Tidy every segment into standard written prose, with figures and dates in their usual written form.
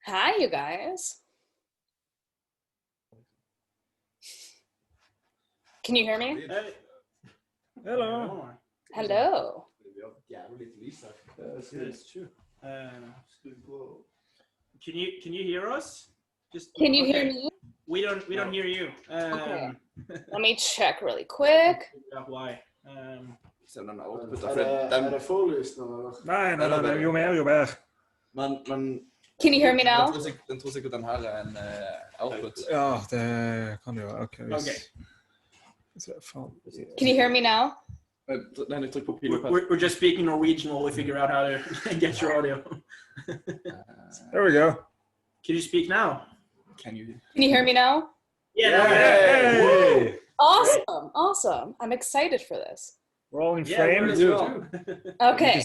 Hi, you guys. Can you hear me? Hey. Hello. Hello. That's true. Can you hear us? Can you hear me? We don't hear you. Okay. Let me check really quick. Why? Er det forlysende, eller? Nej, det er jo mer. Can you hear me now? Den tror sikkert den her er en output. Ja, det kan det jo. Okay. Can you hear me now? We're just speaking Norwegian while we figure out how to get your audio. There we go. Can you speak now? Can you hear me now? Yeah. Hey! Awesome. I'm excited for this. We're all in frame. Okay.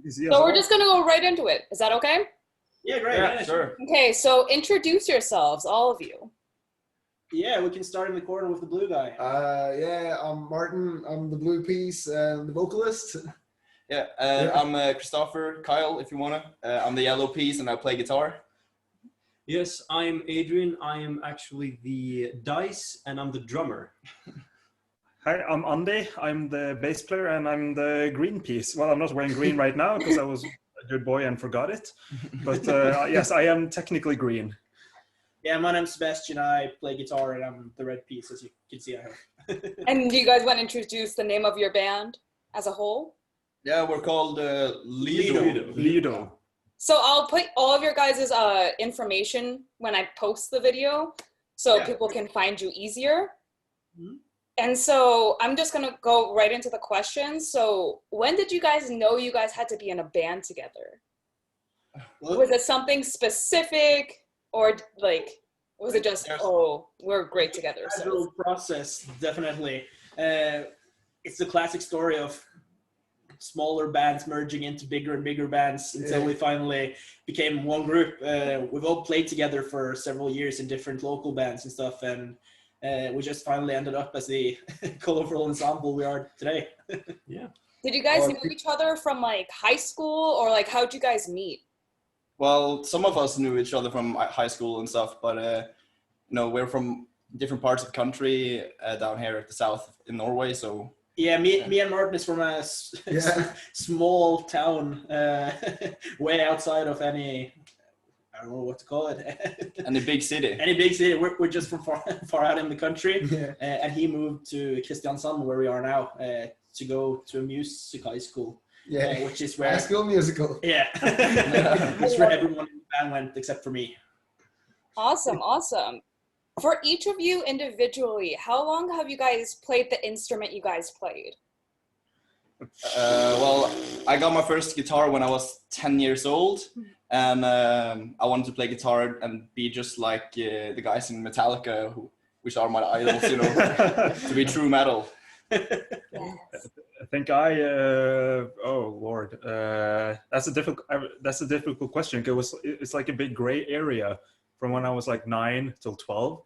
So we're just going to go right into it. Is that okay? Yeah, great. Yeah, sure. Okay, so introduce yourselves, all of you. Yeah, we can start in the corner with the blue guy. Yeah, I'm Martin. I'm the blue piece and the vocalist. Yeah, I'm Christopher, Kyle, if you wanna. I'm the yellow piece and I play guitar. Yes, I'm Adrian. I am actually the dice and I'm the drummer. Hi, I'm Andy. I'm the bass player and I'm the green piece. Well, I'm not wearing green right now because I was a good boy and forgot it. But yes, I am technically green. Yeah, my name's Sebastian. I play guitar and I'm the red piece, as you can see. I hope. And do you guys want to introduce the name of your band as a whole? Yeah, we're called Lüdo. So I'll put all of your guys' information when I post the video so people can find you easier. Mm-hmm. And so I'm just going to go right into the questions. So when did you guys know you guys had to be in a band together? Was it something specific or like, was it just, oh, we're great together? Gradual process, definitely. It's the classic story of smaller bands merging into bigger and bigger bands until we finally became one group. We've all played together for several years in different local bands and stuff, and we just finally ended up as the colorful ensemble we are today. Yeah. Did you guys know each other from like high school, or like how'd you guys meet? Well, some of us knew each other from high school and stuff, but you know, we're from different parts of the country down here at the south in Norway, so. Yeah, me and Martin is from a small town way outside of any, I don't know what to call it. Any big city. Any big city. We're just from far out in the country. And he moved to Kristiansand, where we are now, to go to a music high school. Yeah, which is where High School Musical. Yeah, that's where everyone in the band went except for me. Awesome. For each of you individually, how long have you guys played the instrument you guys played? Well, I got my first guitar when I was 10 years old, and I wanted to play guitar and be just like the guys in Metallica, which are my idols, you know, to be true metal. Yes. I think oh Lord, that's a difficult question because it's like a big gray area from when I was like 9 till 12.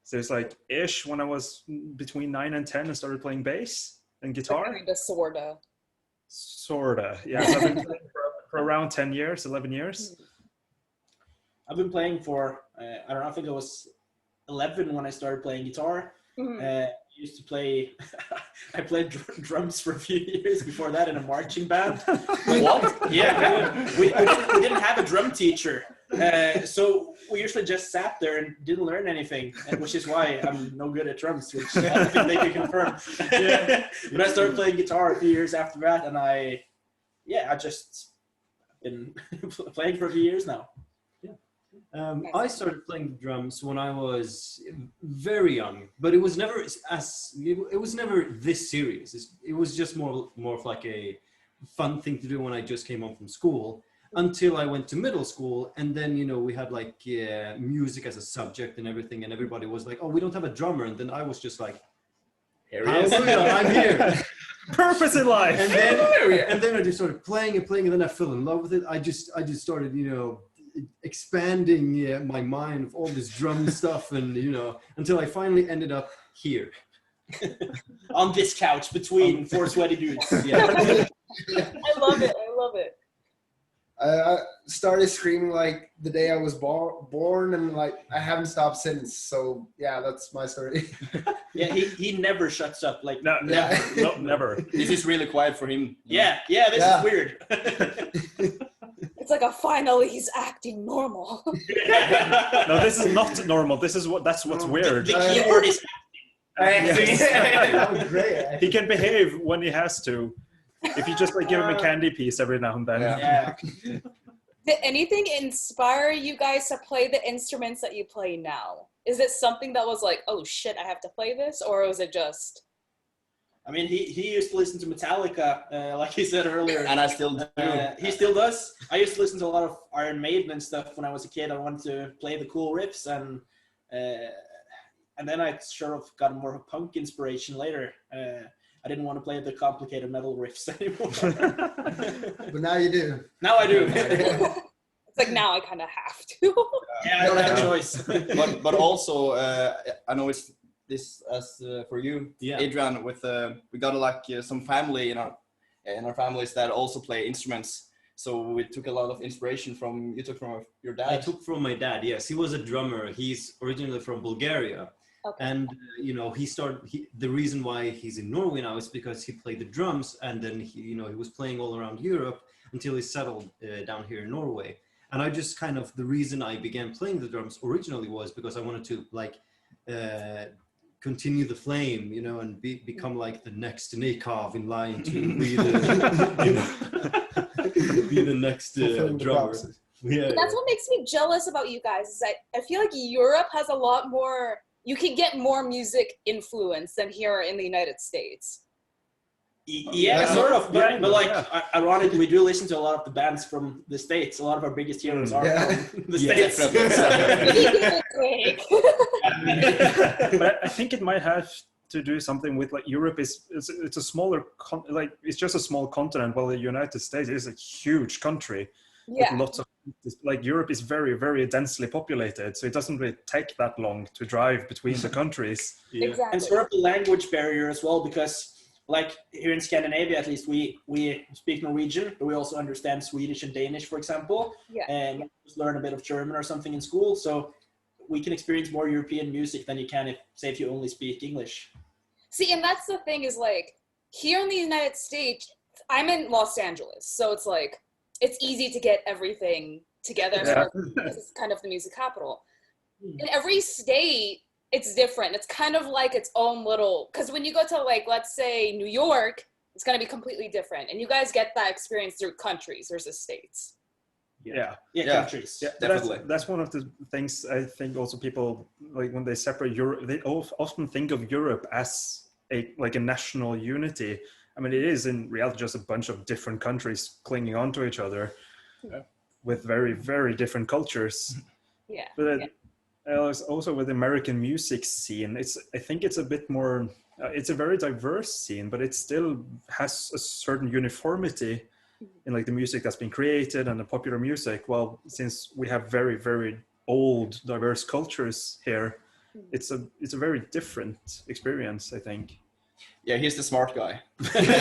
So it's like ish when I was between 9 and 10 and started playing bass and guitar. Kinda, Sorta, yeah. So I've been playing for around 10 years, 11 years. I've been playing for, I don't know, I think I was 11 when I started playing guitar. I used to play, I played drums for a few years before that in a marching band. What? Yeah, we didn't have a drum teacher. So we usually just sat there and didn't learn anything, which is why I'm no good at drums, which I think they can confirm. But I started playing guitar a few years after that, and I just been playing for a few years now. I started playing drums when I was very young, but it was never this serious. It was just more of like a fun thing to do when I just came home from school. Until I went to middle school, and then, you know, we had like music as a subject and everything, and everybody was like, oh, we don't have a drummer. And then I was just like, Here he is. I'm here. Purpose in life. And then I just started playing, and then I fell in love with it. I just started, you know, expanding my mind of all this drum stuff, and, you know, until I finally ended up here. On this couch between four sweaty dudes. Yeah. I love it. I started screaming like the day I was born, and like I haven't stopped since. So yeah, that's my story. Yeah, he never shuts up. Like No, Yeah. no, never. This is really quiet for him. yeah, this Yeah. is weird. It's like a finally he's acting normal. No, this is not normal. That's what's weird. The keyword is That was great. He can behave when he has to. If you just like give him a candy piece every now and then. Yeah. Did anything inspire you guys to play the instruments that you play now? Is it something that was like, oh shit, I have to play this? Or was it just... I mean, he used to listen to Metallica, like he said earlier. And I still do. He still does. I used to listen to a lot of Iron Maiden and stuff when I was a kid. I wanted to play the cool riffs, and then I sort of got more of a punk inspiration later. I didn't want to play the complicated metal riffs anymore. But now you do. Now I do. It's like, now I kind of have to. Yeah, I don't have a choice. but also I know it's this as for you, Yeah. Adrian. With we got like some family in our families that also play instruments. So we took a lot of inspiration from your dad. I took from my dad. Yes, he was a drummer. He's originally from Bulgaria. Okay. And you know, the reason why he's in Norway now is because he played the drums, and then he was playing all around Europe until he settled down here in Norway. And I just kind of, the reason I began playing the drums originally was because I wanted to like continue the flame, and become like the next Nikov in line to be the next drummer. Yeah, That's what makes me jealous about you guys, is that I feel like Europe has a lot more, you can get more music influence than here in the United States. Yeah, sort of. But like, ironically, we do listen to a lot of the bands from the States. A lot of our biggest heroes are from the States. But I think it might have to do something with like Europe it's a smaller it's just a small continent, while the United States is a huge country. Yeah. With lots of, like, Europe is very, very densely populated, so it doesn't really take that long to drive between the countries. Yeah. Exactly. And sort of the language barrier as well, because like here in Scandinavia, at least, we speak Norwegian, but we also understand Swedish and Danish, for example. Yeah. And just learn a bit of German or something in school. So we can experience more European music than you can if you only speak English. See, and that's the thing, is like, here in the United States, I'm in Los Angeles, so it's like, it's easy to get everything together. Yeah. This is kind of the music capital. In every state, it's different. It's kind of like its own little, because when you go to, like, let's say New York, it's going to be completely different. And you guys get that experience through countries versus states. Yeah. Countries. Yeah, definitely. That's one of the things I think also people, like, when they separate Europe, they often think of Europe as a national unity. I mean, it is in reality just a bunch of different countries clinging onto each other with very, very different cultures. Yeah. But also with the American music scene, I think it's a bit more, it's a very diverse scene, but it still has a certain uniformity in like the music that's been created and the popular music. Well, since we have very, very old, diverse cultures here, it's a very different experience, I think. Yeah, he's the smart guy. Nerd.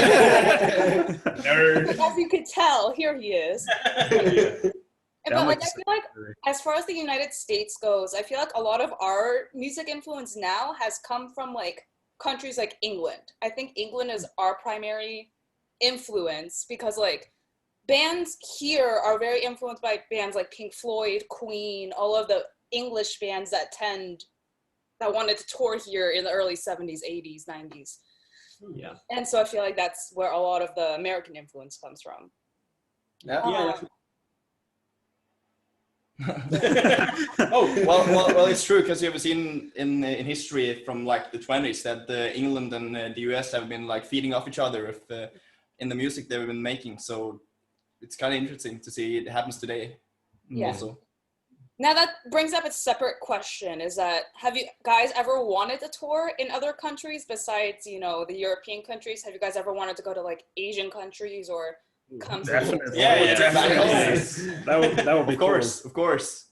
As you could tell, here he is. But like, I feel like as far as the United States goes, I feel like a lot of our music influence now has come from like countries like England. I think England is our primary influence, because like bands here are very influenced by bands like Pink Floyd, Queen, all of the English bands that wanted to tour here in the early 70s, 80s, 90s. Yeah. And so I feel like that's where a lot of the American influence comes from. Yeah. Oh, well, it's true, because you have seen in history from like the 20s that England and the US have been like feeding off each other in the music they've been making. So it's kind of interesting to see it happens today. Yeah. Also. Now that brings up a separate question, is that, have you guys ever wanted to tour in other countries besides, the European countries? Have you guys ever wanted to go to like Asian countries or come to... Definitely. Yeah, definitely. That would be Of course.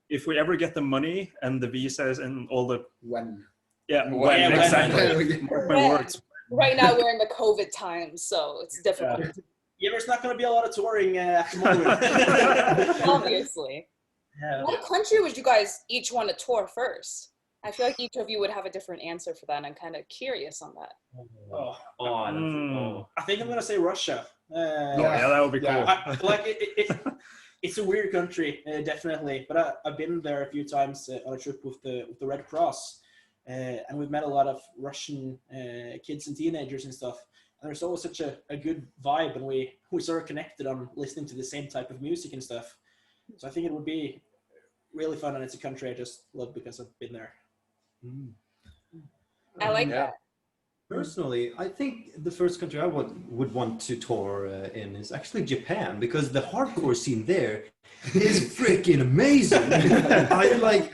If we ever get the money and the visas and all the... When? Yeah, When, exactly. Mark my words. Right now we're in the COVID times, so it's difficult. Yeah, there's not going to be a lot of touring at the moment. Obviously. Yeah. What country would you guys each want to tour first? I feel like each of you would have a different answer for that, and I'm kind of curious on that. I think I'm going to say Russia. Yeah, that would be cool. It's a weird country, definitely. But I've been there a few times on a trip with the Red Cross, and we've met a lot of Russian kids and teenagers and stuff. And there's always such a good vibe, and we sort of connected on listening to the same type of music and stuff. So I think it would be really fun, and it's a country I just love because I've been there. I like that. Personally, I think the first country I would want to tour in is actually Japan, because the hardcore scene there is freaking amazing.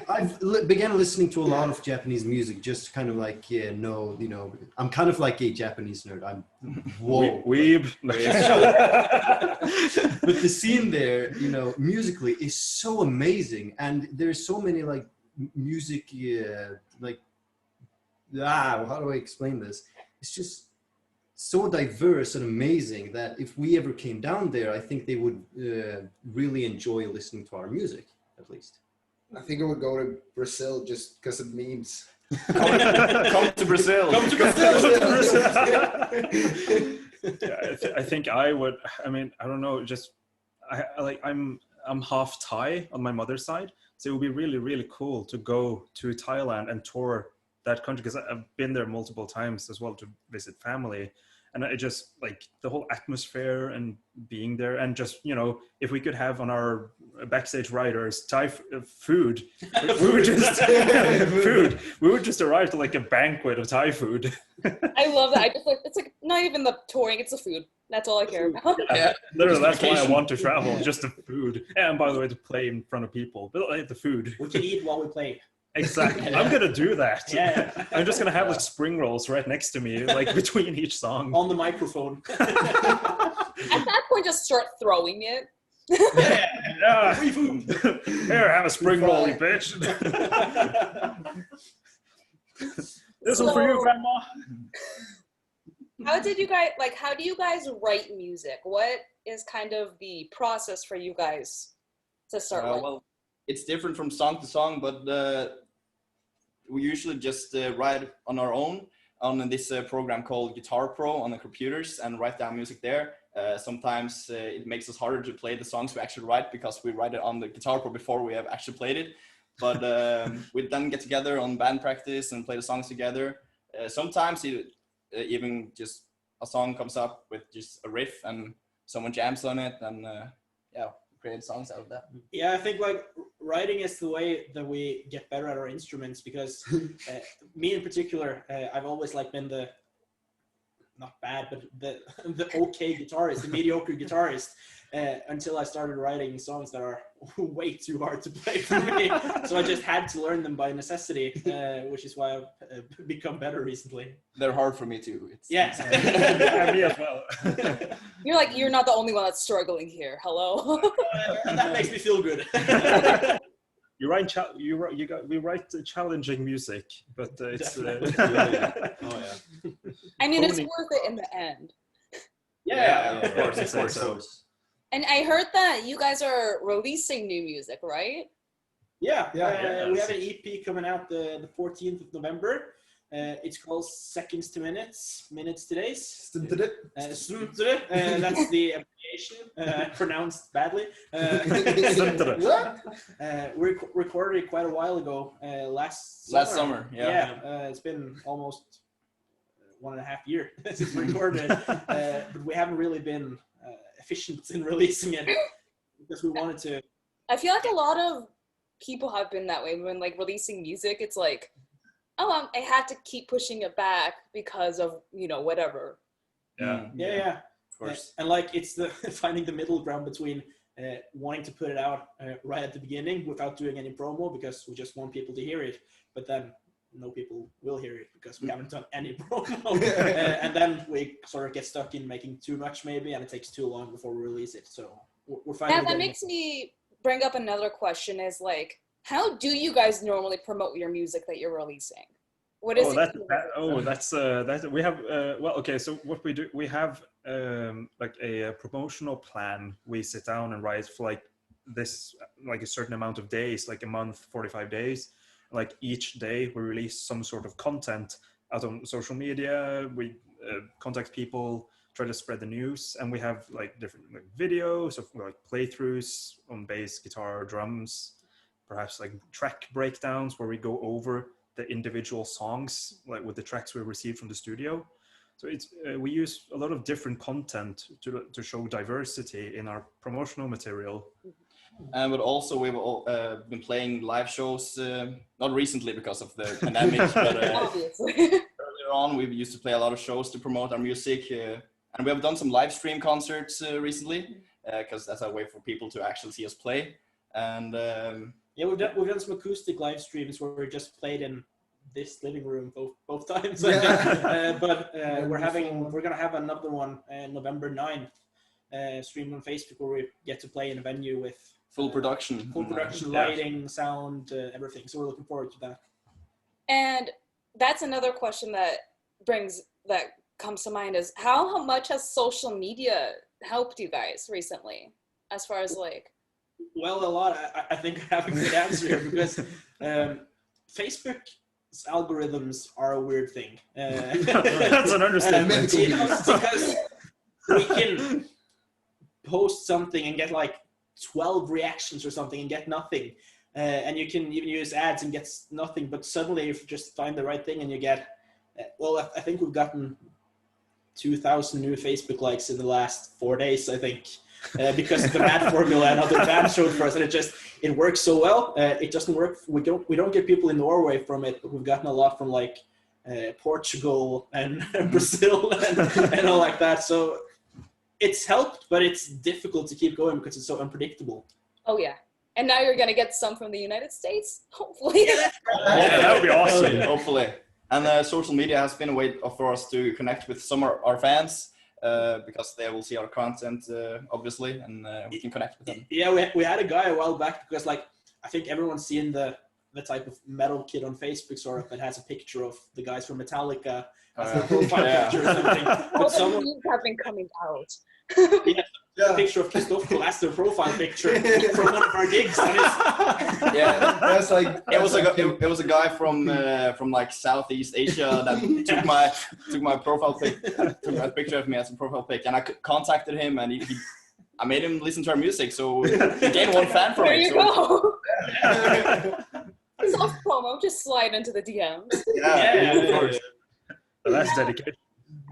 I've began listening to a lot of Japanese music, just kind of like, I'm kind of like a Japanese nerd. I'm weeb. But the scene there, musically is so amazing, and there's so many like music, how do I explain this? It's just so diverse and amazing that if we ever came down there, I think they would really enjoy listening to our music, at least. I think I would go to Brazil just because of memes. Come to Brazil. Come to Brazil. I think I would. I mean, I don't know. Just I'm half Thai on my mother's side, so it would be really, really cool to go to Thailand and tour that country, because I've been there multiple times as well to visit family, and I just like the whole atmosphere and being there, and just if we could have on our backstage riders Thai food, we would just we would just arrive to like a banquet of Thai food. I love that. It's like not even the touring; it's the food. That's all I care about. Yeah, literally, that's why I want to travel. Just the food, and by the way, to play in front of people, but like the food. We can eat while we play. Exactly. I'm gonna do that. Yeah. I'm just gonna have like spring rolls right next to me, like between each song. On the microphone. At that point, just start throwing it. Yeah. Free food. Here, have a spring roll, you bitch. This one's for you, Grandma. How do you guys write music? What is kind of the process for you guys to start with? Well, it's different from song to song, but we usually just write on our own on this program called Guitar Pro on the computers and write down music there. Sometimes it makes us harder to play the songs we actually write because we write it on the Guitar Pro before we have actually played it. But we then get together on band practice and play the songs together. Sometimes even just a song comes up with just a riff and someone jams on it, and create songs out of that. Yeah, I think like writing is the way that we get better at our instruments, because me in particular, I've always like been the not bad, but the okay guitarist, the mediocre guitarist, until I started writing songs that are way too hard to play for me. So I just had to learn them by necessity, which is why I've become better recently. They're hard for me too. Yes. Yeah, me as well. You're not the only one that's struggling here. Hello. And that makes me feel good. We write challenging music, but it's. I mean, it's worth it in the end. Yeah, of course. And I heard that you guys are releasing new music, right? Yeah. We have an EP coming out the 14th of November. It's called Seconds to Minutes, Minutes to Days. That's the abbreviation, pronounced badly. We recorded it quite a while ago, last summer. Yeah. It's been almost 1.5 years since we recorded it, but we haven't really been efficient in releasing it because we wanted to. I feel like a lot of people have been that way when like releasing music. It's like, I had to keep pushing it back because of whatever. Yeah. Of course. And like it's the finding the middle ground between wanting to put it out right at the beginning without doing any promo because we just want people to hear it, but then no people will hear it because we haven't done any promo. And then we sort of get stuck in making too much maybe, and it takes too long before we release it. So we're finding that makes me bring up another question is like, how do you guys normally promote your music that you're releasing? What is that we have well, okay, so what we do, we have like a promotional plan. We sit down and write for like this, like a certain amount of days, like a month, 45 days. Like each day we release some sort of content out on social media. We contact people, try to spread the news, and we have like different like videos of like playthroughs on bass, guitar, drums, perhaps like track breakdowns where we go over the individual songs, like with the tracks we received from the studio. So it's we use a lot of different content to show diversity in our promotional material. But also we've been playing live shows, not recently because of the pandemic, but obviously. earlier on we used to play a lot of shows to promote our music, and we have done some live stream concerts recently, because that's a way for people to actually see us play. And yeah, we've done some acoustic live streams where we just played in this living room both times. But we're gonna have another one November 9th, streamed on Facebook, where we get to play in a venue with full production, lighting, sound, everything. So we're looking forward to that. And that's another question that comes to mind is how much has social media helped you guys recently, as far as like? Well, a lot. I think I have a good answer here because Facebook's algorithms are a weird thing. That's an understatement. Because we can post something and get like 12 reactions or something and get nothing. And you can even use ads and get nothing, but suddenly you just find the right thing and you get, well, I think we've gotten 2,000 new Facebook likes in the last 4 days, I think. Because of the bad formula and other bands showed for us, and it works so well. It doesn't work. We don't get people in Norway from it, but we've gotten a lot from like Portugal and Brazil and all like that. So it's helped, but it's difficult to keep going because it's so unpredictable. Oh yeah, and now you're gonna get some from the United States, hopefully. Yeah, that would be awesome. Hopefully. And social media has been a way for us to connect with some of our fans. Because they will see our content, obviously, and we can connect with them. Yeah, we had a guy a while back because, like, I think everyone's seen the type of metal kid on Facebook sort of that has a picture of the guys from Metallica as their profile picture or something. But someone have been coming out. A picture of Kristoffer as their profile picture from one of our gigs. Yeah, that's like it was a guy from like Southeast Asia that took my profile pic, took a picture of me as a profile pic, and I contacted him, and I made him listen to our music, so he gained one fan from it. There you go. Soft promo, just slide into the DMs. Yeah, of course. That's dedication.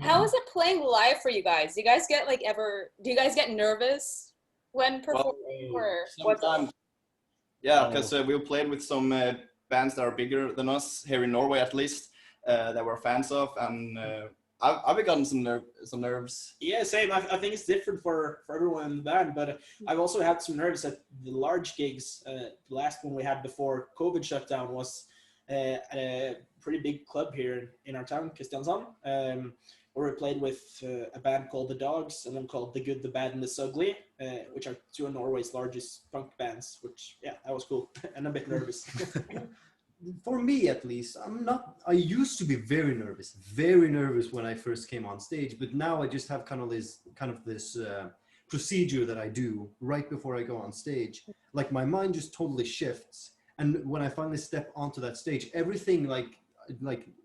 How is it playing live for you guys? Do you guys get do you guys get nervous when performing or sometimes? Yeah, because we played with some bands that are bigger than us here in Norway, at least, that we're fans of, and I've gotten some nerves. Yeah, same. I think it's different for everyone in the band, but I've also had some nerves at the large gigs. The last one we had before COVID shut down was at a pretty big club here in our town, Kristiansand, where we played with a band called The Dogs and one called The Good, The Bad, and The Ugly, which are two of Norway's largest punk bands, which, yeah, that was cool and a bit nervous. For me, at least, I used to be very nervous when I first came on stage, but now I just have kind of this procedure that I do right before I go on stage. Like my mind just totally shifts. And when I finally step onto that stage, everything like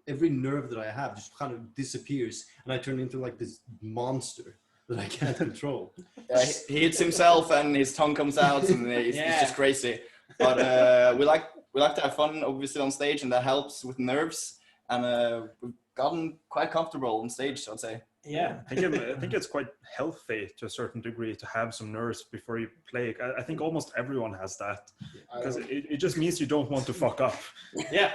every nerve that I have just kind of disappears, and I turn into like this monster that I can't control. Yeah, he hits himself and his tongue comes out, and it's just crazy. But we like to have fun, obviously, on stage, and that helps with nerves. And we've gotten quite comfortable on stage, I'd say. Yeah, I think it's quite healthy to a certain degree to have some nerves before you play. I think almost everyone has that, because it just means you don't want to fuck up. Yeah.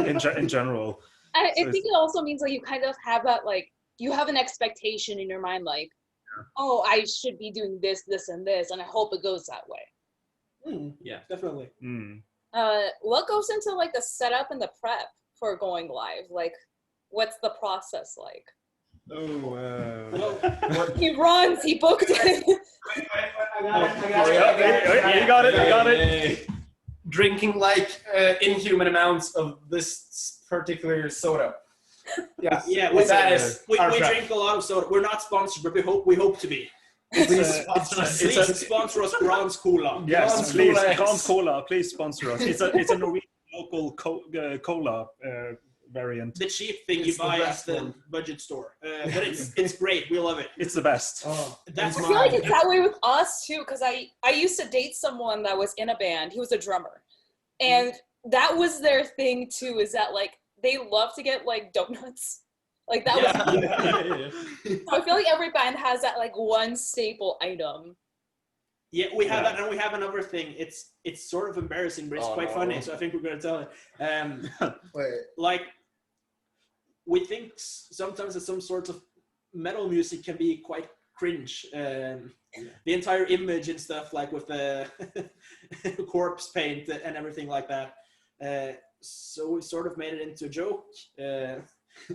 in general. I think it also means like you kind of have that, like, you have an expectation in your mind, like, oh, I should be doing this, this, and this, and I hope it goes that way. Yeah, definitely. What goes into like the setup and the prep for going live? Like, what's the process like? He runs. He booked it. You got it. Drinking like inhuman amounts of this particular soda. Yeah, Yeah, we drink a lot of soda. We're not sponsored, but we hope to be. Please sponsor us. Please sponsor us, Grans Cola. Yes, Grans please, Cola. Grans Cola, please sponsor us. It's a Norwegian local cola variant. The cheap thing It's you the buy at best the one. budget store, but it's great. We love it. It's the best. Oh, That's I feel like it's that way with us too, because I used to date someone that was in a band. He was a drummer, and that was their thing too. Is that like they love to get like donuts, like that was. So I feel like every band has that like one staple item. Yeah, we have that, and we have another thing. It's sort of embarrassing, but it's quite funny. So I think we're gonna tell it. wait. Like we think sometimes that some sorts of metal music can be quite cringe. The entire image and stuff, like with the corpse paint and everything like that. So we sort of made it into a joke.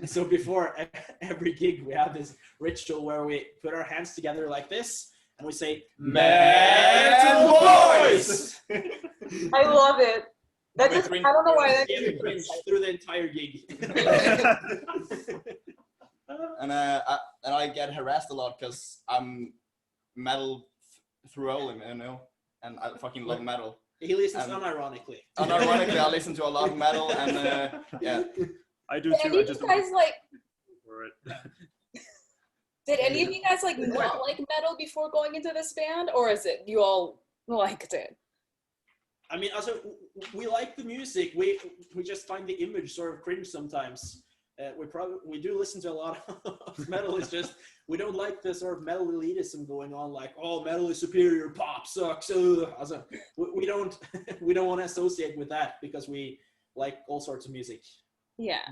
So before every gig, we have this ritual where we put our hands together like this, and we say, "Metal Boys!" I love it. That just, I don't know why that Cringe through the entire gig. And I get harassed a lot because I'm metal through all, you know, and I fucking love metal. He listens unironically. Unironically, I listen to a lot of metal, and yeah. I do Did too. any I of just you guys like? for it. Did any of you guys like not like metal before going into this band, or is it you all liked it? I mean, also we like the music. We just find the image sort of cringe sometimes. We do listen to a lot of metal. It's just we don't like the sort of metal elitism going on. Like, oh, metal is superior, pop sucks. Also, we don't want to associate with that because we like all sorts of music. Yeah,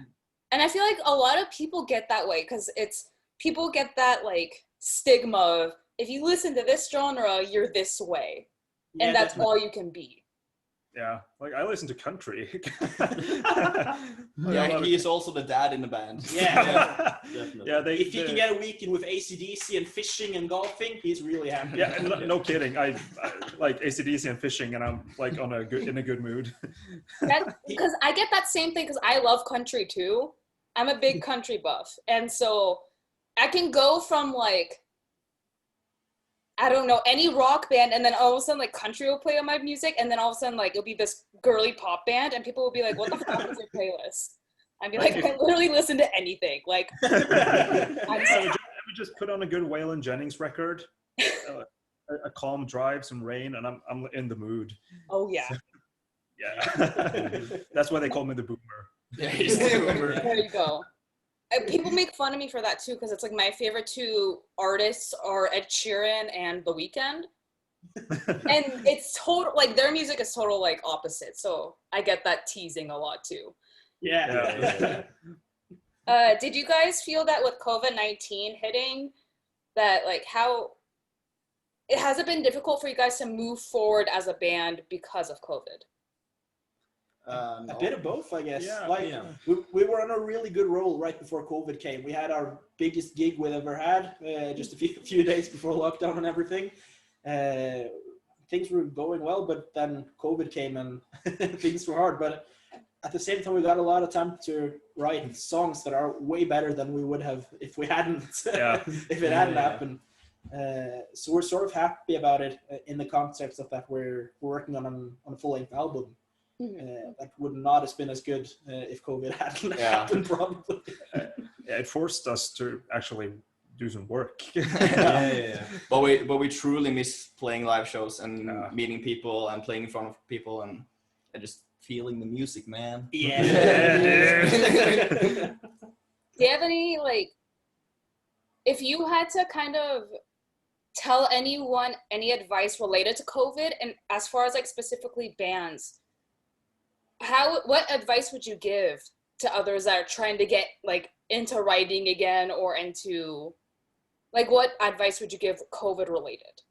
and I feel like a lot of people get that way because people get that like stigma of if you listen to this genre, you're this way, and that's definitely. all you can be. Yeah, like I listen to country. Yeah, he is also the dad in the band. Yeah. Definitely. Yeah, If he can get a weekend with AC/DC and fishing and golfing, he's really happy. Yeah, no kidding. I like AC/DC and fishing, and I'm like in a good mood. Because I get that same thing because I love country too. I'm a big country buff, and so I can go from like I don't know any rock band, and then all of a sudden like country will play on my music, and then all of a sudden like it'll be this girly pop band, and people will be like, "What the fuck is your playlist?" I'd be like, "I literally listen to anything." Like, I would just put on a good Waylon Jennings record, a calm drive, some rain, and I'm in the mood. oh yeah, Yeah, that's why they call me the boomer. Yeah, he's the boomer. there you go. People make fun of me for that too because it's like my favorite two artists are Ed Sheeran and The Weeknd. And it's total like their music is total like opposite, so I get that teasing a lot too. Yeah. Did you guys feel that with COVID-19 hitting, that like how it has it been difficult for you guys to move forward as a band because of COVID? A bit of both, I guess. Yeah, We were on a really good roll right before COVID came. We had our biggest gig we've ever had just a few days before lockdown and everything. Things were going well, but then COVID came and things were hard. But at the same time, we got a lot of time to write songs that are way better than we would have if we hadn't, if it hadn't happened. So we're sort of happy about it in the context of that we're working on a full-length album. That would not have been as good if COVID hadn't happened, probably. It forced us to actually do some work. But we truly miss playing live shows and meeting people and playing in front of people and just feeling the music, man. Yeah. Do you have any like, if you had to kind of tell anyone any advice related to COVID and as far as like specifically bands, what advice would you give to others that are trying to get like into writing again or into like what advice would you give COVID related?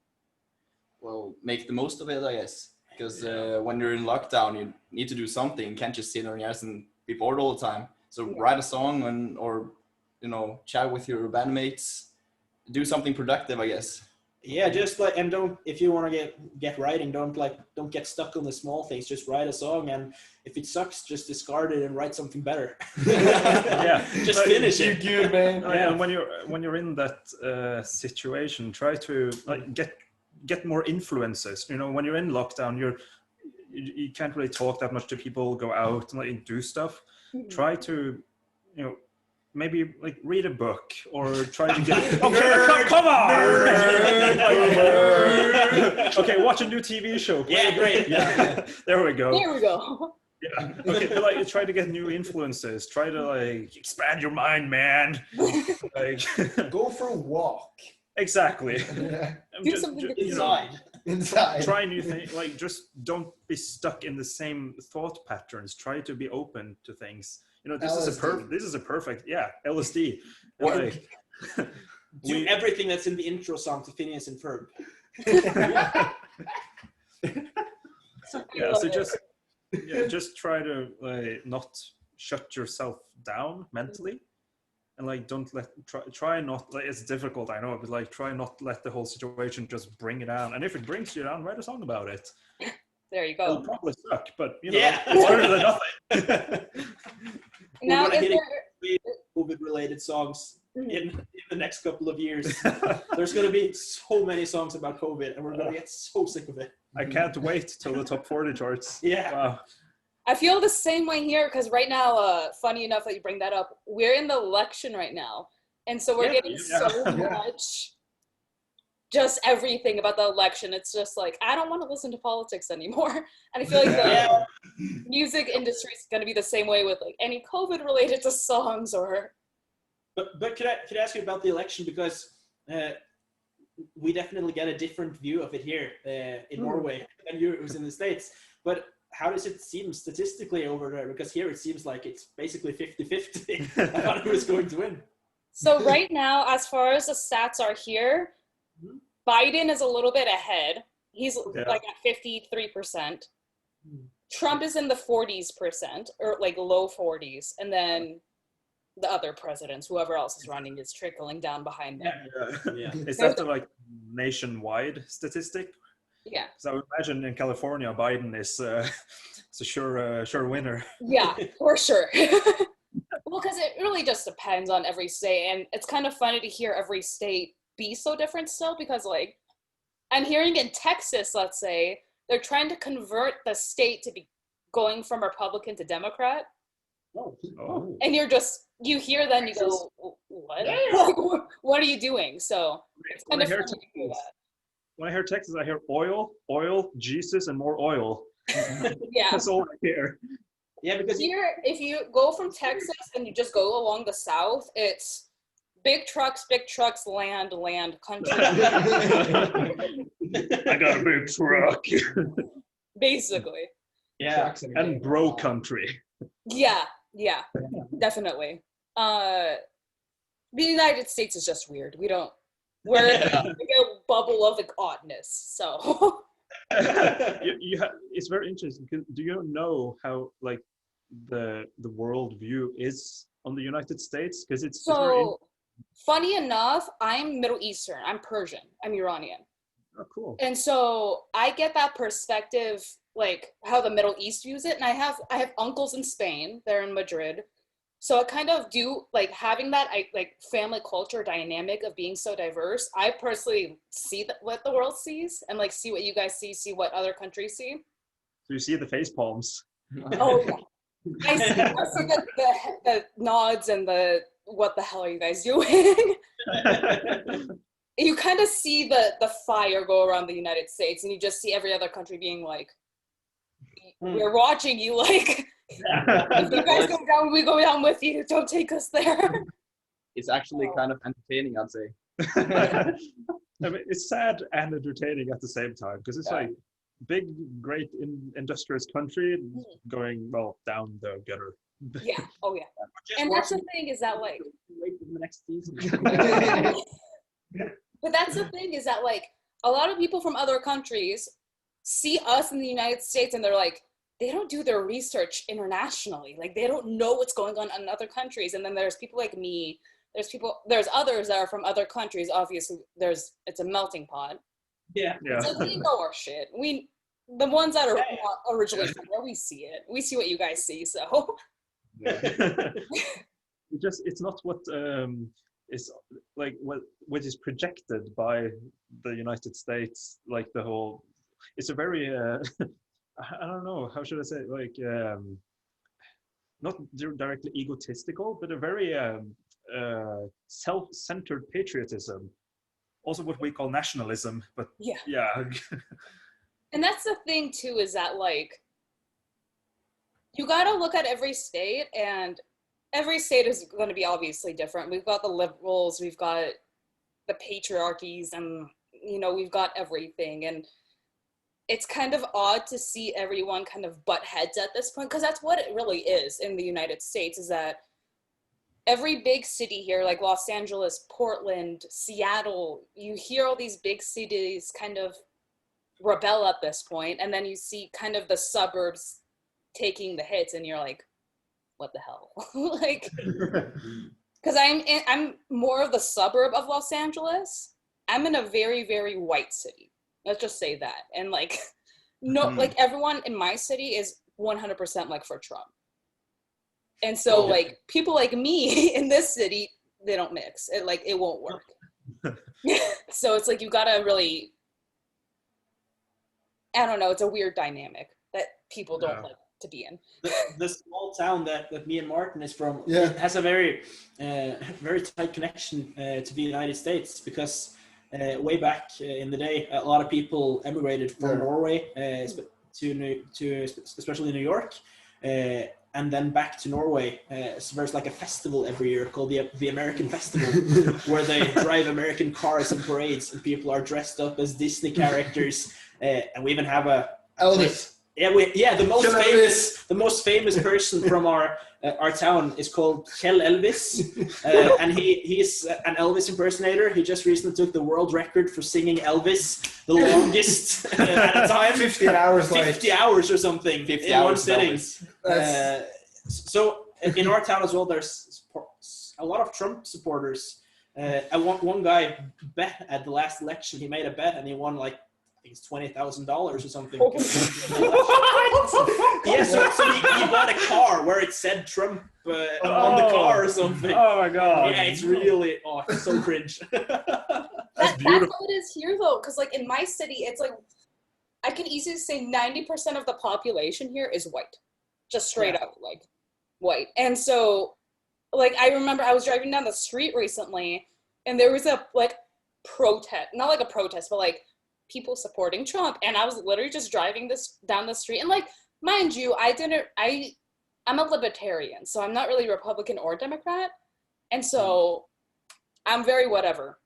Well, make the most of it, I guess, because when you're in lockdown, you need to do something. You can't just sit on your ass and be bored all the time. So write a song or chat with your bandmates, do something productive, I guess. Yeah, just like, and don't, if you want to get writing, don't get stuck on the small things. Just write a song, and if it sucks, just discard it and write something better. Yeah, just finish it. Good, man. Yeah. And when you're in that situation, try to like get more influences. You know, when you're in lockdown, you can't really talk that much to people, go out and like do stuff. Try to, you know, maybe like read a book or try to get. Come on! Okay, watch a new TV show. Yeah, great. Yeah, there we go. There we go. Yeah. Okay, but like try to get new influences. Try to like expand your mind, man. Like Go for a walk. Exactly. Do something Inside. Inside. Try new things. Like just don't be stuck in the same thought patterns. Try to be open to things. You know, this is a perfect LSD. Like, do everything that's in the intro song to Phineas and Ferb. Yeah, so just try to like not shut yourself down mentally, and like don't try not, like, it's difficult, I know, but like try not let the whole situation just bring you down. And if it brings you down, write a song about it. There you go. It'll probably suck, but you know, it's better than nothing. Now, is there COVID-related songs in the next couple of years? There's going to be so many songs about COVID, and we're going to get so sick of it. I can't wait till the top 40 charts. Yeah. Wow. I feel the same way here, because right now, funny enough that you bring that up, we're in the election right now. And so we're getting so much, just everything about the election. It's just like, I don't want to listen to politics anymore. And I feel like the music industry is going to be the same way with like any COVID related to songs or. But could I ask you about the election, because we definitely get a different view of it here in Norway than it was in the States. But how does it seem statistically over there? Because here it seems like it's basically 50-50 about who is going to win. So right now, as far as the stats are here, Biden is a little bit ahead. He's like at 53%. Trump is in the 40s%, or like low 40s. And then the other presidents, whoever else is running, is trickling down behind them. Yeah. Is that the like nationwide statistic? Yeah. So I would imagine in California, Biden is a sure winner. Yeah, for sure. Well, because it really just depends on every state, and it's kind of funny to hear every state be so different still, because like I'm hearing in Texas, let's say, they're trying to convert the state to be going from Republican to Democrat. Oh. And you hear that and you go, what? Like, what are you doing? So it's kind of funny to hear that. When I hear Texas, I hear oil, Jesus, and more oil. Yeah. That's all I hear. Yeah, because here, if you go from Texas and you just go along the south, it's big trucks, land, country. I got a big truck. Basically. Yeah. And bro country. Yeah, definitely. The United States is just weird. We're in a bubble of like oddness, so. It's very interesting. Do you know how like the world view is on the United States? Because it's so funny enough, I'm Middle Eastern. I'm Persian. I'm Iranian. Oh, cool. And so I get that perspective, like how the Middle East views it. And I have uncles in Spain. They're in Madrid. So I kind of do like having that like family culture dynamic of being so diverse. I personally see what the world sees and like see what you guys see what other countries see. So you see the face palms. Oh yeah. I see the nods and the what the hell are you guys doing? You kind of see the fire go around the United States, and you just see every other country being like, we're watching you, like, if you guys go down, we go down with you. Don't take us there. It's actually kind of entertaining, I'd say. I mean, it's sad and entertaining at the same time, because it's like big, great, industrious country going, well, down the gutter. Yeah. Oh, yeah. And that's the thing is that, like, wait for the next season. but that's the thing is that, like, a lot of people from other countries see us in the United States and they're like, they don't do their research internationally. Like, they don't know what's going on in other countries. And then there's people like me there's others that are from other countries. Obviously, it's a melting pot. Yeah. Yeah. So we know our shit. The ones that are originally from there, we see it. We see what you guys see, so. It's not what is like what is projected by the United States, like the whole. It's a very I don't know, how should I say, like not directly egotistical, but a very self-centered patriotism. Also what we call nationalism, but yeah. And that's the thing too, is that like, you gotta look at every state, and every state is going to be obviously different. We've got the liberals, we've got the patriarchies, and we've got everything. And it's kind of odd to see everyone kind of butt heads at this point, because that's what it really is in the United States, is that every big city here, like Los Angeles, Portland, Seattle, you hear all these big cities kind of rebel at this point, and then you see kind of the suburbs taking the hits, and you're like, what the hell? Like, because I'm more of the suburb of Los Angeles. I'm in a very, very white city. Let's just say that. And like, no, like everyone in my city is 100% like for Trump. And so like people like me in this city, they don't mix. It won't work. So it's like, you gotta really, I don't know, it's a weird dynamic that people don't like to be in. The small town that me and Martin is from has a very very tight connection to the United States, because way back in the day, a lot of people emigrated from Norway to especially New York, and then back to Norway. So there's like a festival every year called the American Festival, where they drive American cars and parades, and people are dressed up as Disney characters, and we even have a Elvis. The most famous person from our town is called Kjell Elvis, and he's an Elvis impersonator. He just recently took the world record for singing Elvis, the longest at a time. 50 hours. 50 hours or something. 50 in hours one sitting. So in our town as well, there's a lot of Trump supporters. And one guy bet at the last election. He made a bet and he won like, it's $20,000 or something. Yeah, so he bought a car where it said Trump on the car or something. Oh my god! Yeah, it's really it's so cringe. That's beautiful. How it is here though, because like in my city, it's like I can easily say 90% of the population here is white, just straight up like white. And so, like I remember I was driving down the street recently, and there was a like protest, not like a protest, but like people supporting Trump, and I was literally just driving down the street, and like, mind you, I'm a libertarian, so I'm not really Republican or Democrat, and so I'm very whatever.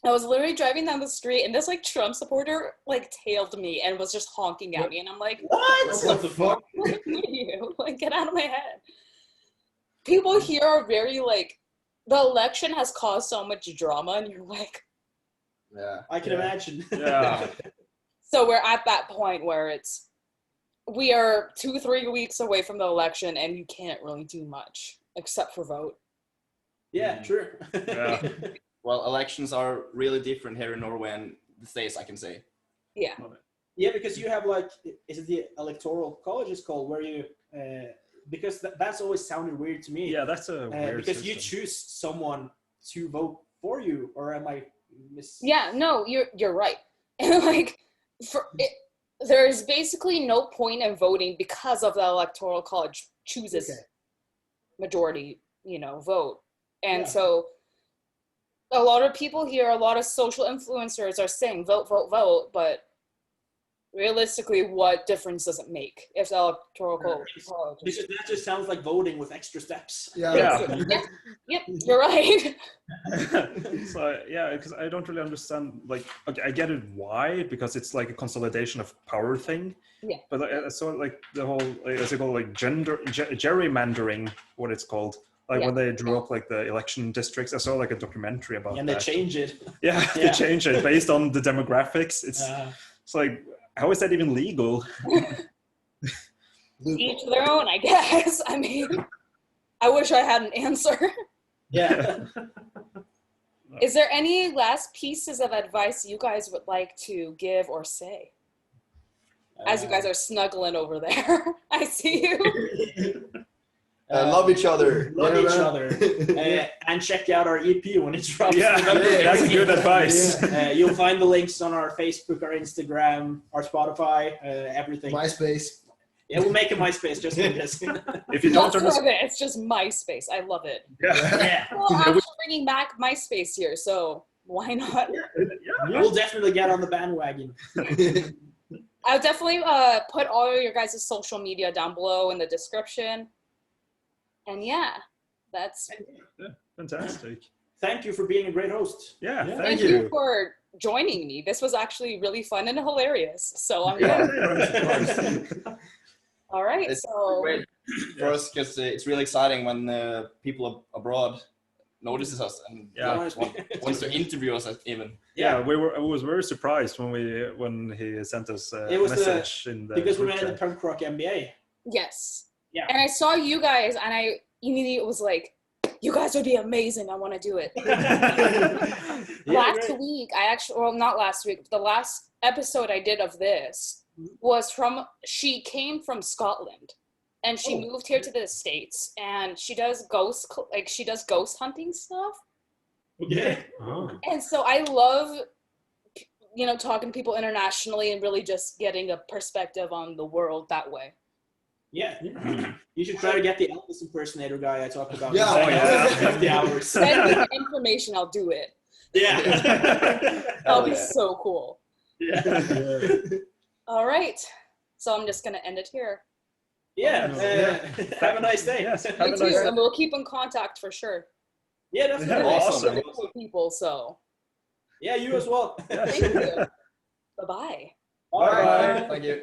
I was literally driving down the street, and this like Trump supporter like tailed me and was just honking at me, and I'm like, what the fuck? What are you? Like, get out of my head. People here are very like, the election has caused so much drama, and you're like, yeah, I can imagine. Yeah. So we're at that point where we are 2-3 weeks away from the election, and you can't really do much except for vote. Yeah, true. Yeah. Well, elections are really different here in Norway and the States, I can say. Yeah. Yeah, because you have like, is it the electoral college is called, where you, because that's always sounded weird to me. Yeah, that's a weird because system. you choose someone to vote for you, or am I Yeah, no, you're right. And like, there's basically no point in voting because of the electoral college chooses majority, vote. And so a lot of people here, a lot of social influencers are saying vote, vote, vote, but realistically, what difference does it make if the electoral college? Because that just sounds like voting with extra steps. Yeah. Yep, you're right. So yeah, because I don't really understand. Like, okay, I get it why, because it's like a consolidation of power thing. Yeah. But I saw like the whole, as it called, like gerrymandering, what it's called. Like when they drew up like the election districts, I saw like a documentary about that. And they change it. Yeah, they change it based on the demographics. It's like, how is that even legal? Each their own, I guess. I mean, I wish I had an answer. Yeah. Is there any last pieces of advice you guys would like to give or say? As you guys are snuggling over there. I see you. Love each other. Love each other. And check out our EP when it drops. Yeah, that's a good advice. You'll find the links on our Facebook, our Instagram, our Spotify, everything. MySpace. Yeah, we'll make a MySpace just for this. If you don't understand, It's just MySpace. I love it. Yeah. Well, I'm bringing back MySpace here, so why not? We'll definitely get on the bandwagon. I'll definitely put all your guys' social media down below in the description. And yeah, that's... fantastic. Thank you for being a great host. Yeah, Thank you for joining me. This was actually really fun and hilarious. So I'm good. All right. It's So great for us because it's really exciting when people abroad notices us and wants to interview us even. Yeah, I was very surprised when he sent us a message in the because we group met in the chat. Punk Rock MBA. yes. Yeah. And I saw you guys, and I immediately was like, "You guys would be amazing. I want to do it." Last week, not last week. The last episode I did of this was she came from Scotland, and she moved here to the States, and she does ghost hunting stuff. Okay. And so I love, talking to people internationally and really just getting a perspective on the world that way. Yeah. You should try to get the Elvis impersonator guy I talked about. Yeah. 50 hours. Send me the information, I'll do it. Yeah. That'll be so cool. Yeah. All right. So I'm just going to end it here. Yeah. Have a nice day. Yes, You have a too, nice day. and we'll keep in contact for sure. Yeah, definitely. Awesome. Really cool people, so Yeah, you as well. thank you. Bye-bye. Bye. Thank you.